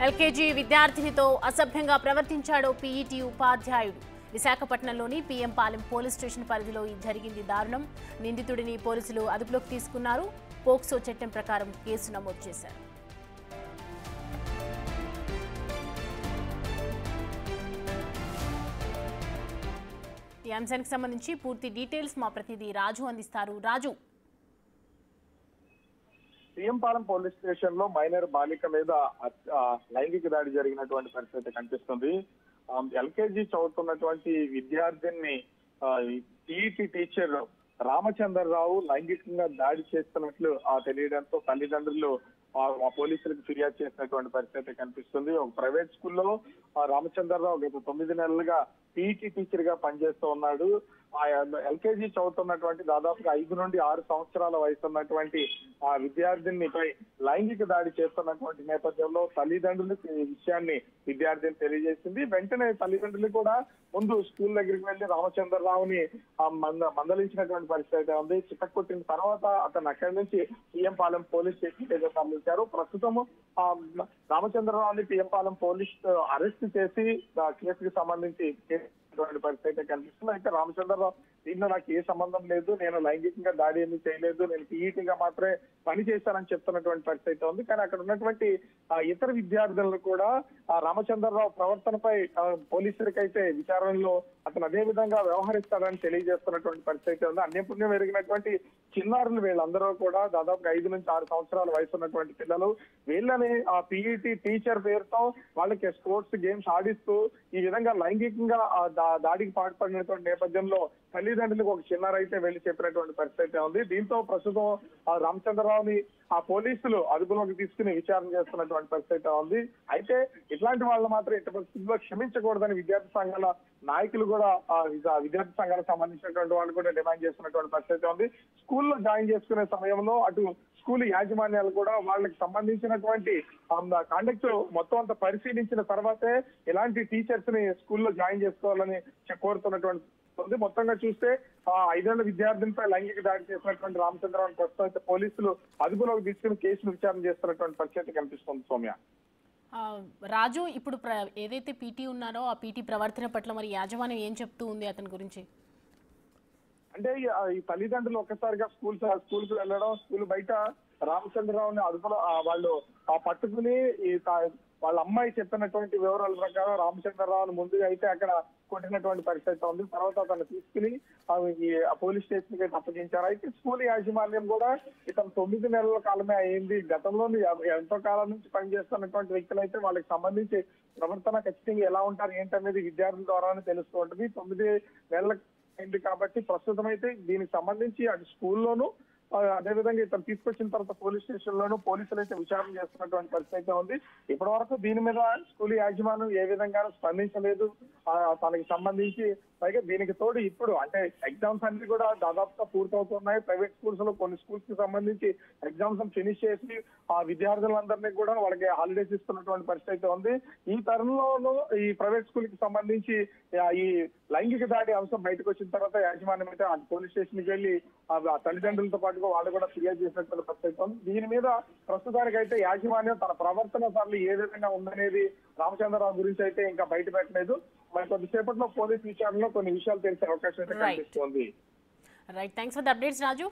LKG విద్యార్థినితో అసభ్యంగా ప్రవర్తించాడు PET ఉపాధ్యాయుడు. విశాఖపట్నంలోని పీఎంపాలెం పోలీస్ స్టేషన్ పరిధిలో జరిగింది దారుణం. నిందితుడిని పోలీసులు అదుపులోకి తీసుకున్నారు. పోక్సో చట్టం ప్రకారం కేసు నమోదు చేశారు. ఈ అంశానికి సంబంధించి పూర్తి డీటెయిల్స్ మా ప్రతినిధి రాజు అందిస్తారు. రాజు, పీఎంపాలెం పోలీస్ స్టేషన్ లో మైనర్ బాలిక మీద లైంగిక దాడి జరిగినటువంటి పరిస్థితి కనిపిస్తుంది. ఎల్కేజీ చదువుతున్నటువంటి విద్యార్థిని పీఈటీ టీచర్ రామచంద్రరావు లైంగికంగా దాడి చేస్తున్నట్లు తెలియడంతో తల్లిదండ్రులు పోలీసులకు ఫిర్యాదు చేసినటువంటి పరిస్థితి కనిపిస్తుంది. ఒక ప్రైవేట్ స్కూల్లో రామచంద్రరావు గత 9 నెలలుగా పీఈటీ టీచర్ గా పనిచేస్తూ ఉన్నాడు. ఎల్కేజీ చదువుతున్నటువంటి దాదాపుగా 5 నుండి 6 సంవత్సరాల వయసు ఉన్నటువంటి ఆ విద్యార్థినిపై లైంగిక దాడి చేస్తున్నటువంటి నేపథ్యంలో తల్లిదండ్రులకు ఈ విషయాన్ని విద్యార్థిని తెలియజేసింది. వెంటనే తల్లిదండ్రులు కూడా ముందు స్కూల్ దగ్గరికి వెళ్లి రామచంద్రరావుని మందలించినటువంటి పరిస్థితి ఉంది. చిత్తకొట్టిన తర్వాత అతను అక్కడి నుంచి పీఎంపాలెం పోలీస్ స్టేషన్ తరలించారు. ప్రస్తుతం రామచంద్రరావుని పీఎంపాలెం పోలీస్ అరెస్ట్ చేసి కేసుకు సంబంధించి పరిస్థితి కనిపిస్తుంది. అయితే రామచంద్రరావు దీంట్లో నాకు ఏ సంబంధం లేదు, నేను లైంగికంగా దాడి ఏమీ చేయలేదు, నేను పీఈటీగా మాత్రమే పని చేశానని చెప్తున్నటువంటి పరిస్థితి ఉంది. కానీ అక్కడ ఉన్నటువంటి ఇతర విద్యార్థులను కూడా రామచంద్రరావు ప్రవర్తనపై పోలీసులకైతే విచారణలో అతను అదే విధంగా వ్యవహరిస్తాడని తెలియజేస్తున్నటువంటి పరిస్థితి ఉంది. అన్యపుణ్యం ఎరిగినటువంటి చిన్నారులు వీళ్ళందరూ కూడా దాదాపుగా 5 నుంచి 6 సంవత్సరాల వయసు ఉన్నటువంటి పిల్లలు. వీళ్ళని ఆ పీఈటీ టీచర్ పేరుతో వాళ్ళకి స్పోర్ట్స్ గేమ్స్ ఆడిస్తూ ఈ విధంగా లైంగికంగా దాడికి పాల్పడినటువంటి నేపథ్యంలో తల్లిదండ్రులకు ఒక చిన్నారైతే అయితే వెళ్లి చెప్పినటువంటి పరిస్థితి ఉంది. దీంతో ప్రస్తుతం రామచంద్రరావుని పోలీసులు అదుపులోకి తీసుకుని విచారణ చేస్తున్నటువంటి పరిస్థితి ఉంది. అయితే ఇట్లాంటి వాళ్ళు మాత్రం ఇటు పరిస్థితుల్లో క్షమించకూడదని విద్యార్థి సంఘాల నాయకులు కూడా విద్యార్థి సంఘాలకు సంబంధించినటువంటి వాళ్ళు కూడా డిమాండ్ చేస్తున్నటువంటి పరిస్థితి ఉంది. స్కూల్లో జాయిన్ చేసుకునే సమయంలో అటు స్కూల్ యాజమాన్యాలు కూడా వాళ్ళకి సంబంధించినటువంటి కాండక్ట్ మొత్తం అంతా పరిశీలించిన తర్వాతే ఇలాంటి టీచర్స్ ని స్కూల్లో జాయిన్ చేసుకోవాలని కోరుతున్నటువంటి ఉంది. మొత్తంగా చూస్తే 5 ఏళ్ల విద్యార్థినిపై లైంగిక దాడి చేసినటువంటి రామచంద్రరావు ప్రస్తుతం పోలీసులు అదుపులోకి తీసుకుని కేసును విచారణ చేస్తున్నటువంటి పరిస్థితి కనిపిస్తుంది. సౌమ్య, రాజు, ఇప్పుడు ఏదైతే పీటీ ఉన్నారో ఆ పీటీ ప్రవర్తన పట్ల మరి యాజమాన్యం ఏం చెప్తూ ఉంది అతని గురించి? అంటే ఈ తల్లిదండ్రులు ఒక్కసారిగా స్కూల్ కు వెళ్ళడం, స్కూల్ బయట రామచంద్రరావుని అదుపులో వాళ్ళు పట్టుకుని వాళ్ళ అమ్మాయి చెప్పినటువంటి వివరాల ప్రకారం రామచంద్రరావుని ముందుగా అయితే అక్కడ కొట్టినటువంటి పరిస్థితి ఉంది. తర్వాత అతను తీసుకుని పోలీస్ స్టేషన్ కి అప్పగించారు. అయితే స్కూల్ యాజమాన్యం కూడా ఇతను 9 నెలల కాలమే అయింది, గతంలో ఎంతో కాలం నుంచి పనిచేస్తున్నటువంటి వ్యక్తులు అయితే వాళ్ళకి సంబంధించి ప్రవర్తన ఖచ్చితంగా ఎలా ఉంటారు ఏంటనేది విద్యార్థుల ద్వారానే తెలుస్తూ ఉంటుంది. 9 నెలల అయింది కాబట్టి ప్రస్తుతం అయితే దీనికి సంబంధించి అటు స్కూల్లోనూ అదేవిధంగా ఇతను తీసుకొచ్చిన తర్వాత పోలీస్ స్టేషన్ లోనూ పోలీసులు అయితే విచారణ చేస్తున్నటువంటి పరిస్థితి ఉంది. ఇప్పటి వరకు దీని మీద స్కూల్ యాజమాన్యం ఏ విధంగా స్పందించలేదు. తనకి సంబంధించి పైగా దీనికి తోడు ఇప్పుడు అంటే ఎగ్జామ్స్ అన్ని కూడా దాదాపుగా పూర్తవుతున్నాయి. ప్రైవేట్ స్కూల్స్ లో కొన్ని స్కూల్స్ కి సంబంధించి ఎగ్జామ్స్ ఫినిష్ చేసి ఆ విద్యార్థులందరినీ కూడా వాళ్ళకి హాలిడేస్ ఇస్తున్నటువంటి పరిస్థితి ఉంది. ఈ తరుణంలో ఈ ప్రైవేట్ స్కూల్ కి సంబంధించి ఈ లైంగిక దాడి అంశం బయటకు వచ్చిన తర్వాత యాజమాన్యం అయితే పోలీస్ స్టేషన్ కి వెళ్ళి తల్లిదండ్రులతో పాటుగా వాళ్ళు కూడా ఫిర్యాదు చేసినటువంటి పరిస్థితి ఉంది. దీని మీద ప్రస్తుతానికి అయితే యాజమాన్యం తన ప్రవర్తన సార్లు ఏ విధంగా ఉందనేది రామచంద్రరావు గురించి అయితే ఇంకా బయట పెట్టలేదు. మరి కొద్దిసేపట్లో పోలీస్ విచారణలో కొన్ని విషయాలు తెలిసే అవకాశం అయితే కనిపిస్తుంది. Right, thanks for the updates Raju.